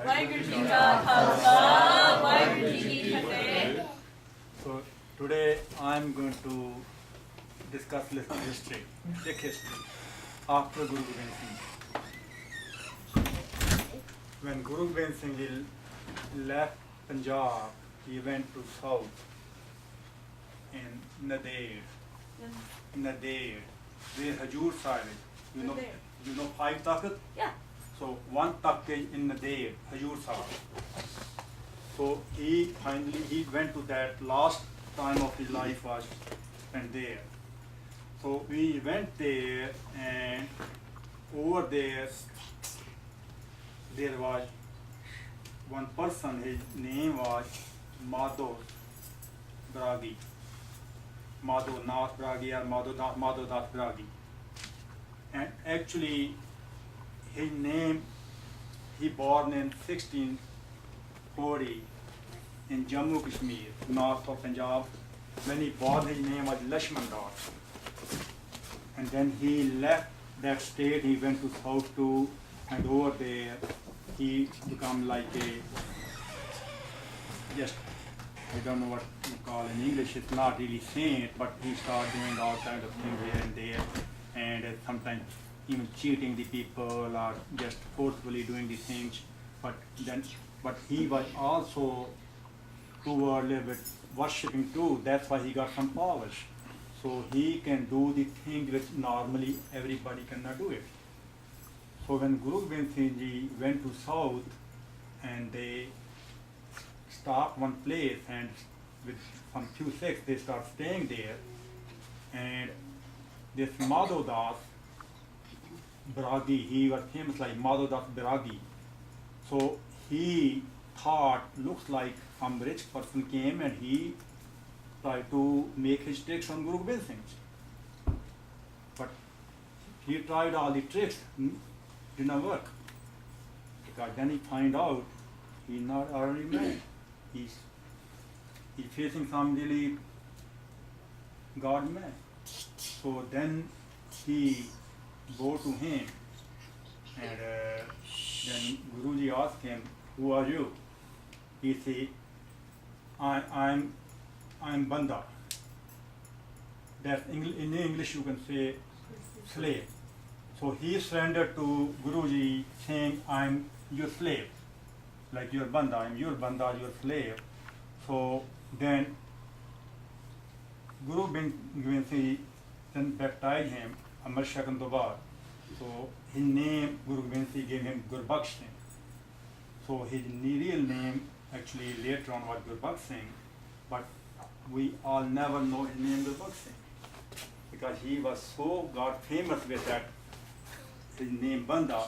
So today I'm going to discuss little history, Sikh history after Guru Gobind Singh. When Guru Gobind Singh Ji left Punjab, he went to south in Nadir, where Hajur Sahib is. You know 5 Takht? Yeah. So one Takht is in Nadir, Hajur Sahib. So he went to that last time of his life was spent there. So we went there, and over there was one person, his name was Madho Bragi, Madho Nath Bragi or Madho Das Bragi. And actually his name, he born in 1640 in Jammu Kashmir, north of Punjab. When he born, his name was Lashman Das. And then he left that state, he went to south too, and over there he become like a, just, I don't know what you call in English, it's not really saint, but he started doing all kinds of things here and there, and sometimes even cheating the people or just forcefully doing the things. But he was also toward a little bit worshipping too. That's why he got some powers. So he can do the things which normally everybody cannot do it. So when Guru Gobind Singh Ji went to south, and they stopped one place, and with some few Sikhs they start staying there, and this Madho Das Bragi, he was famous like Madho Das Bragi. So he thought, looks like some rich person came and he tried to make his tricks on Guru Gobind Singh. But he tried all the tricks, didn't work. Because then he find out he's not ordinary man. He's facing some really God man. So then he go to him, and then Guruji asked him, "Who are you?" He said, I'm Banda. That's in English you can say slave. So he surrendered to Guruji saying, "I'm your slave, like your Banda, I'm your Banda, your slave." So then Guru Gobind Singh then baptized him Amar Shakan Dobar. So his name, Guru Gobind Singh gave him Gurbaksh Singh. So his real name actually later on was Gurbaksh Singh, but we all never know his name Gurbaksh Singh, because he was so God famous with that, his name Banda.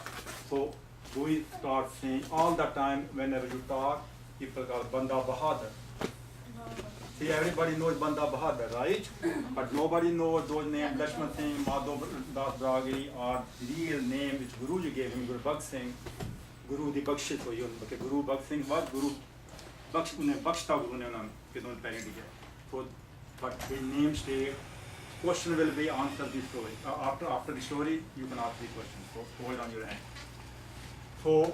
So we start saying all the time, whenever you talk, people call Banda Bahadur. See, everybody knows Banda Bahadur, right? But nobody knows those names, Lakshman Singh, Madho Das Bragi, or real name which Guruji gave him, Gurbaksh Singh. Guru di Bakshit hoyi unke, Guru Baksh Singh was Guru Baksh, unhe Bakshta Guru ne unhan ke don parent diya. So, but his name stay. Question will be answered the story. After the story, you can ask the question. So hold on your hand. So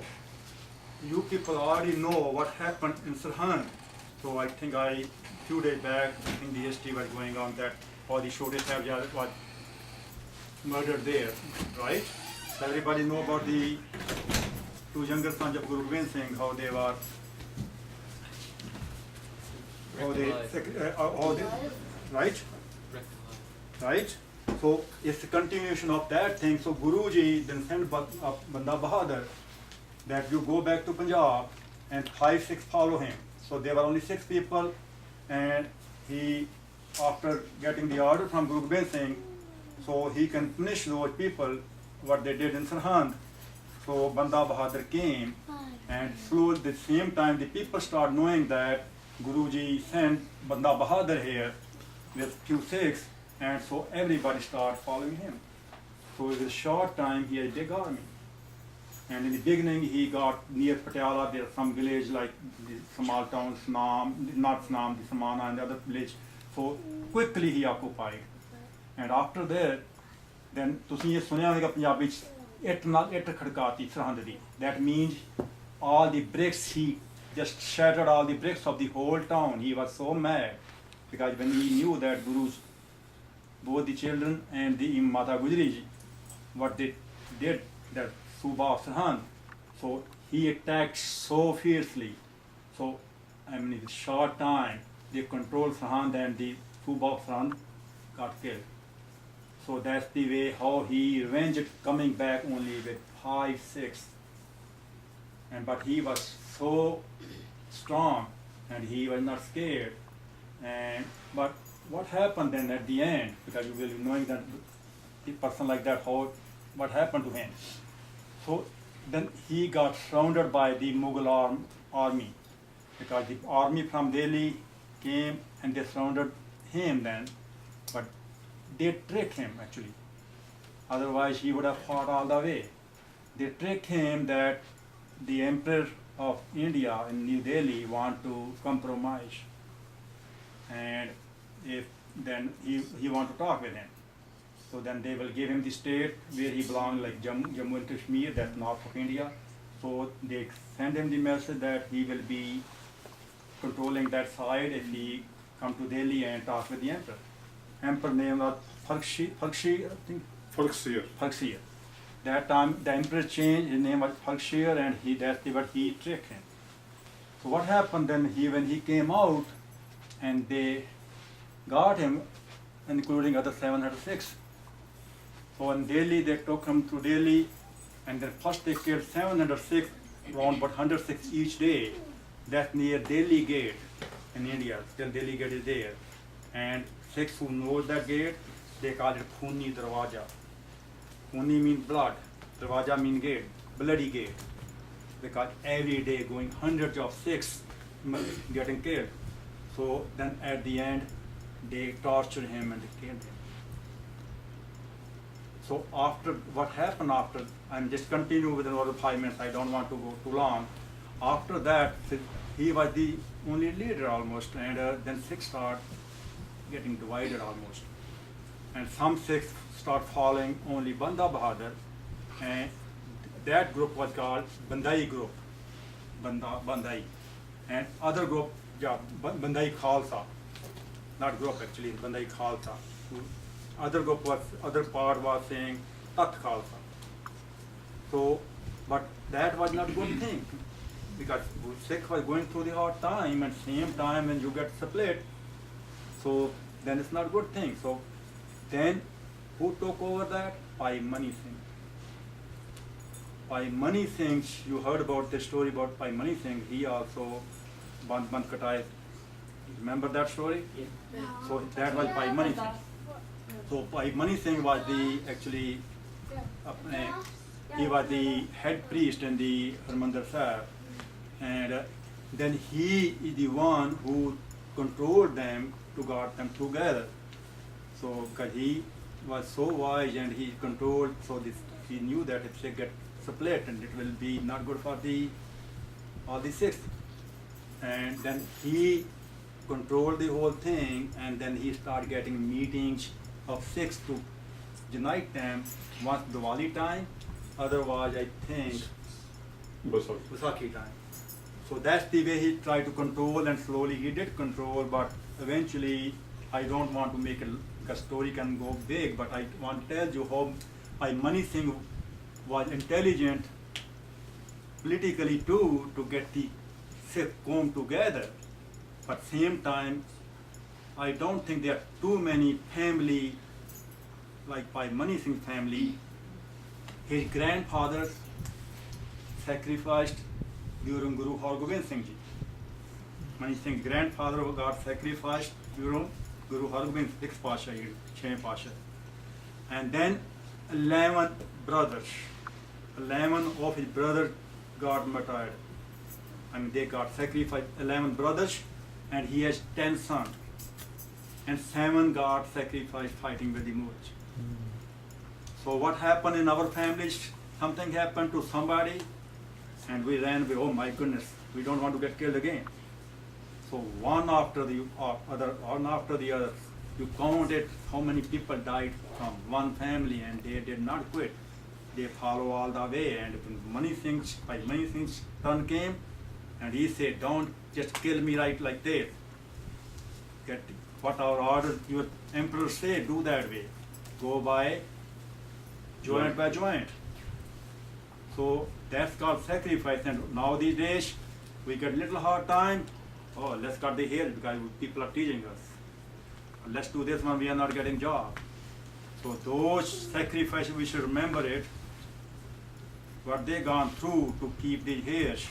you people already know what happened in Sirhind. So I think few days back, I think the history was going on that all the Chhote Sahibzade was murdered there, right? So everybody know about the 2 younger sons of Guru Gobind Singh, how they, right? Right? So it's a continuation of that thing. So Guruji then sent Banda Bahadur that you go back to Punjab and 5-6 follow him. So there were only 6 people, and he, after getting the order from Guru Gobind Singh, so he can punish those people what they did in Sirhind. So Banda Bahadur came, and slowly at the same time the people start knowing that Guruji sent Banda Bahadur here with few Sikhs, and so everybody start following him. So in a short time he had a big army. And in the beginning he got near Patiala, there's some village like the small town, not Snam, the Samana and the other village. So quickly he occupied. And after that, then ਤੁਸੀਂ ਇਹ ਸੁਣਿਆ ਹੋਵੇਗਾ ਪੰਜਾਬੀ ਚ ਇੱਟ ਨਾਲ ਇੱਟ ਖੜਕਾਤੀ ਸਰਹੰਦ ਦੀ. That means all the bricks, he just shattered all the bricks of the whole town. He was so mad because when he knew that Guru's, both the children and the Mata Gujri ji, what they did, that Subha Sarhan, so he attacked so fiercely. So, I mean, in a short time, they controlled Sarhan and the Subha Sarhan got killed. So that's the way how he revenged, coming back only with 5, 6. But he was so strong and he was not scared. But what happened then at the end, because you will be knowing that a person like that, what happened to him. So then he got surrounded by the Mughal army, because the army from Delhi came and they surrounded him then, but they tricked him actually. Otherwise he would have fought all the way. They tricked him that the Emperor of India in New Delhi want to compromise, and if then he want to talk with him. So then they will give him the state where he belongs, like Jammu and Kashmir, that's north of India. So they send him the message that he will be controlling that side if he come to Delhi and talk with the emperor. Emperor name was Farkshir, I think. Farkshir. That time the emperor changed, his name was Farkshir, and that's what he tricked him. So what happened then, when he came out and they got him, including other 706. So in Delhi, they took him to Delhi, and then first they killed 706, around but 106 each day. That's near Delhi Gate in India. Still Delhi Gate is there. And Sikhs who know that gate, they call it Khuni Darwaja. Khuni means blood, Darwaja means gate, bloody gate. Because every day going hundreds of Sikhs getting killed. So then at the end, they tortured him and they killed him. So after what happened after, I'm just continue with another 5 minutes, I don't want to go too long. After that, he was the only leader almost, and then Sikhs start getting divided almost. And some Sikhs start following only Banda Bahadur, and that group was called Bandai group, Bandai. And other group, Bandai Khalsa, not group actually, Bandai Khalsa. Other part was saying Tat Khalsa. So, but that was not a good thing, because Sikh was going through the hard time, and same time when you get split, so then it's not a good thing. So then who took over that? Bhai Mani Singh. Bhai Mani Singh, you heard about the story about Bhai Mani Singh. He also Band Katai. Remember that story? Yeah. So that was Bhai Mani Singh. So Bhai Mani Singh was he was the head priest in the Harmandir Sahib, and then he is the one who controlled them to got them together. So because he was so wise and he controlled, so he knew that if they get split, and it will be not good for all the Sikhs. And then he controlled the whole thing, and then he started getting meetings of Sikhs to unite them once Diwali time, otherwise I think Vaisakhi time. So that's the way he tried to control, and slowly he did control, but eventually I don't want to make a story can go big, but I want to tell you how Bhai Mani Singh was intelligent politically too, to get the Sikh come together. But same time, I don't think there are too many family like Bhai Mani Singh family. His grandfathers sacrificed during Guru Har Gobind Singh Ji. Mani Singh's grandfather got sacrificed during Guru Har Gobind Singh, 6th Pasha, 6th Pasha. And then 11 brothers, 11 of his brothers got martyred. I mean, they got sacrificed, 11 brothers, and he has 10 sons. And 7 got sacrificed fighting with the Moors. So what happened in our families? Something happened to somebody, and we ran away. Oh my goodness, we don't want to get killed again. So one after the other, you counted how many people died from one family, and they did not quit. they follow all the way. And by many things turn came, and he said, don't just kill me right like this. Get what our order, your emperor said, do that way. Go by joint by joint. So that's called sacrifice. And now these days, we get little hard time. Oh, let's cut the hair because people are teaching us. Let's do this when we are not getting job. So those sacrifices, we should remember it. What they gone through to keep the hairs,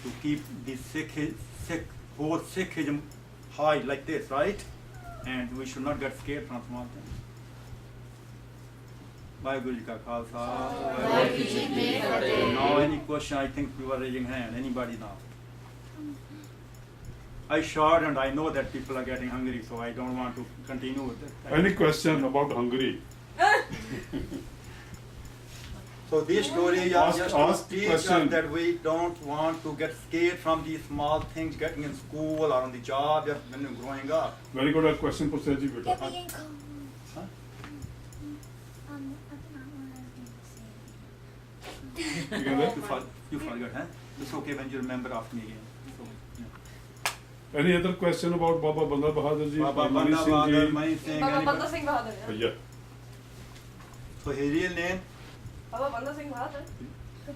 to keep the whole Sikhism high like this, right? And we should not get scared from small things. Vaheguru Ji Ka Khalsa. Now any question? I think you are raising hand. Anybody now? I short and I know that people are getting hungry, so I don't want to continue with it. Any question about Hungary? So this story is Ask just to teach us question. that we don't want to get scared from these small things, getting in school or on the job just when you're growing up. Very good question, Pusha ji beta. Huh? You can let- You forgot, huh? It's okay when you remember after me again. So, yeah. Any other question about Baba Banda Bahadur ji? Baba Mani Banda Singh Bahadur, ji? Mani Singh, Baba anybody? Banda Singh Bahadur. Yeah. Yeah. So his real name? Baba Banda Singh Bahadur.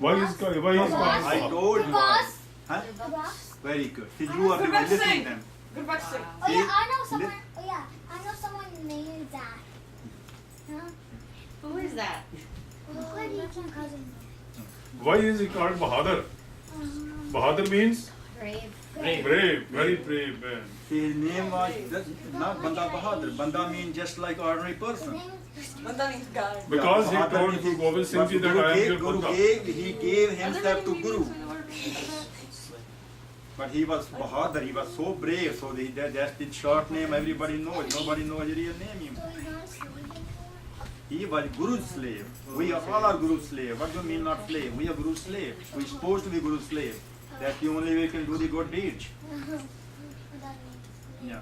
Why is I told you. Because- Huh? Gurbax. Very good. See, you are the one Gurbax listening Singh. them. Gurbaksh Singh. Oh yeah, I know See, someone. Oh yeah, I know someone named that. Huh? Who is that? That's my cousin. Why is he called Bahadur? Bahadur means Brave. brave, very brave man. See, his name was not Banda Bahadur. Banda means just like ordinary person. Banda means guy. Because he Bahadur told means- Guru Gobind Singh ji that Guru I am gave- your Guru Buddha. he gave himself to Guru. But he was Bahadur, he was so brave, so that's the short name everybody knows. Nobody knows his real name. So he's not sleeping anymore? He was Guru's slave. We are all are Guru's slave. What do you mean not slave? We are Guru's slave. We're supposed to be Guru's slave. That's the only way we can do the good deeds. Yeah.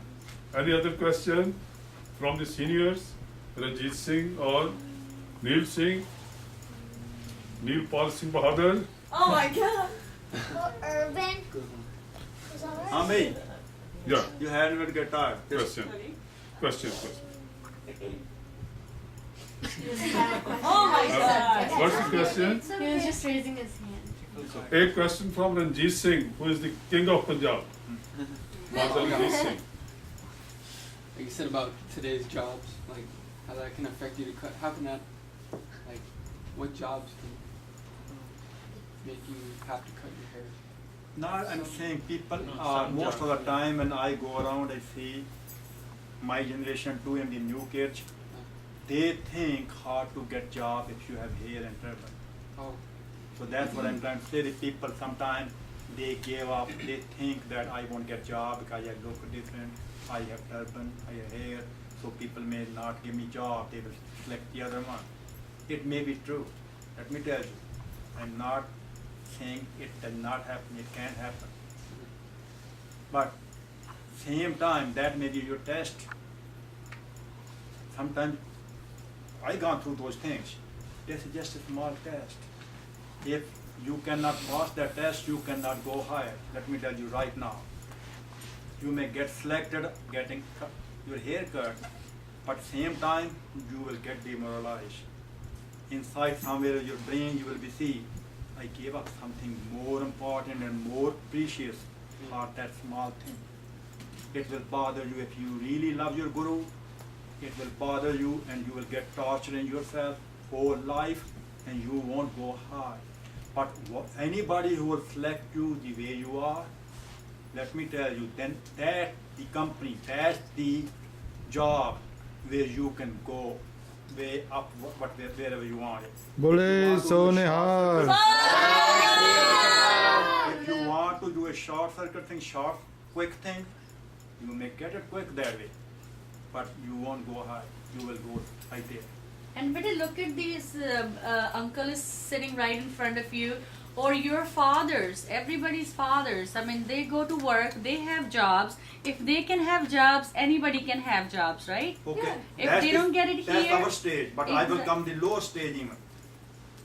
Any other question from the seniors? Ranjit Singh or Neil Singh? Neil Paul Singh Bahadur? Oh my god. Or Urban. Is that right? Ami, Yeah, you hadn't even get tired. question. Question. Oh my god. What's the question? He was just raising his hand. A question from Ranjit Singh, who is the king of Punjab. Master Ranjit Singh. Like you said about today's jobs, like how that can affect you to cut. How can that, like, what jobs can make you have to cut your hair? Now I'm saying people most of the time when I go around I see my generation too and the new kids, they think hard to get job if you have hair and turban. Oh, So that's what I'm trying to say. The people sometimes they give up. They think that I won't get job because I look different. I have turban, I have hair. So people may not give me job. They will select the other one. It may be true. Let me tell you. I'm not saying it does not happen. It can happen. But same time, that may be your test. Sometimes I gone through those things. This is just a small test. If you cannot pass that test, you cannot go higher. Let me tell you right now. You may get selected getting your hair cut, but same time you will get demoralized. Inside somewhere in your brain you will be see, I gave up something more important and more precious for that small thing. It will bother you if you really love your Guru. It will bother you and you will get torturing yourself for life and you won't go high. But anybody who will select you the way you are, let me tell you, then that the company, that's the job where you can go way up wherever you want it. बोले सोनिहार If you want to do a short circuit thing, short, quick thing, you may get it quick that way. But you won't go high. You will go right there. And better look at these uncle is sitting right in front of you, or your fathers, everybody's fathers. I mean, they go to work, they have jobs. If they can have jobs, anybody can have jobs, right? Okay. If they don't get it that's here, our stage. But I will exact- come the lower stage even.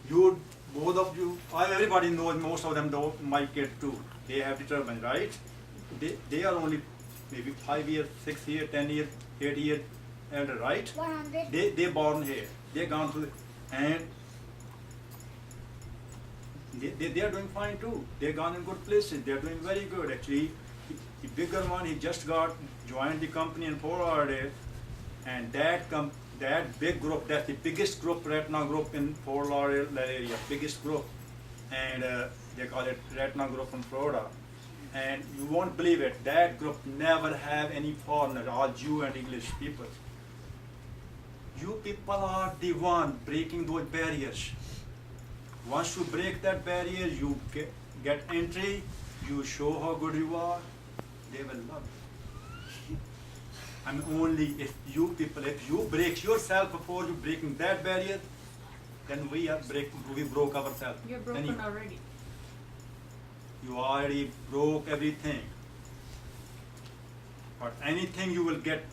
You, both of you, everybody knows, most of them know, my kid too. They have the turban, right? They are only maybe 5 years, 6 years, 10 years, 8 years elder, right? 100. They born here. They gone through, and they are doing fine too. They gone in good places. They are doing very good actually. The bigger one, he just joined the company in Fort Lauderdale, and that big group, that's the biggest group right now, group in Fort Lauderdale area, biggest group, and they call it Retina Group in Florida. And you won't believe it, that group never have any foreigner, all Jew and English people. You people are the one breaking those barriers. Once you break that barrier, you get entry, you show how good you are, they will love you. I mean, only if you break yourself before you breaking that barrier, then we broke ourselves. You're Then broken already. you already broke everything. But anything you will get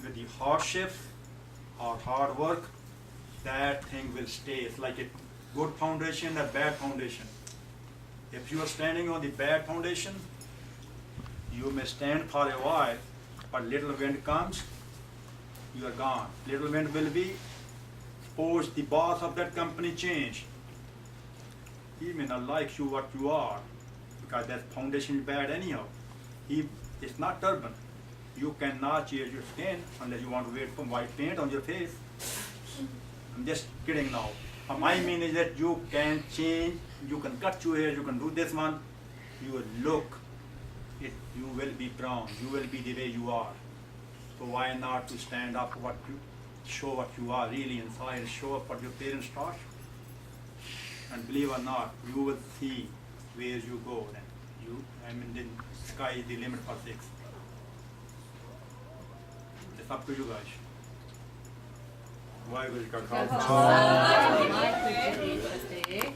with the hardships or hard work, that thing will stay. It's like a good foundation, a bad foundation. If you are standing on the bad foundation, you may stand for a while, but little wind comes, you are gone. Little wind will be, suppose the boss of that company change. He may not like you what you are, because that foundation is bad anyhow. It's not turban. You cannot change your skin unless you want to wear some white paint on your face. I'm just kidding now. My mean is that you can change, you can cut your hair, you can do this one, you will look, you will be brown, you will be the way you are. So why not to stand up show what you are really inside, show up what your parents taught you. And believe or not, you will see where you go then. The sky is the limit for six. It's up to you guys. Why will you Wow.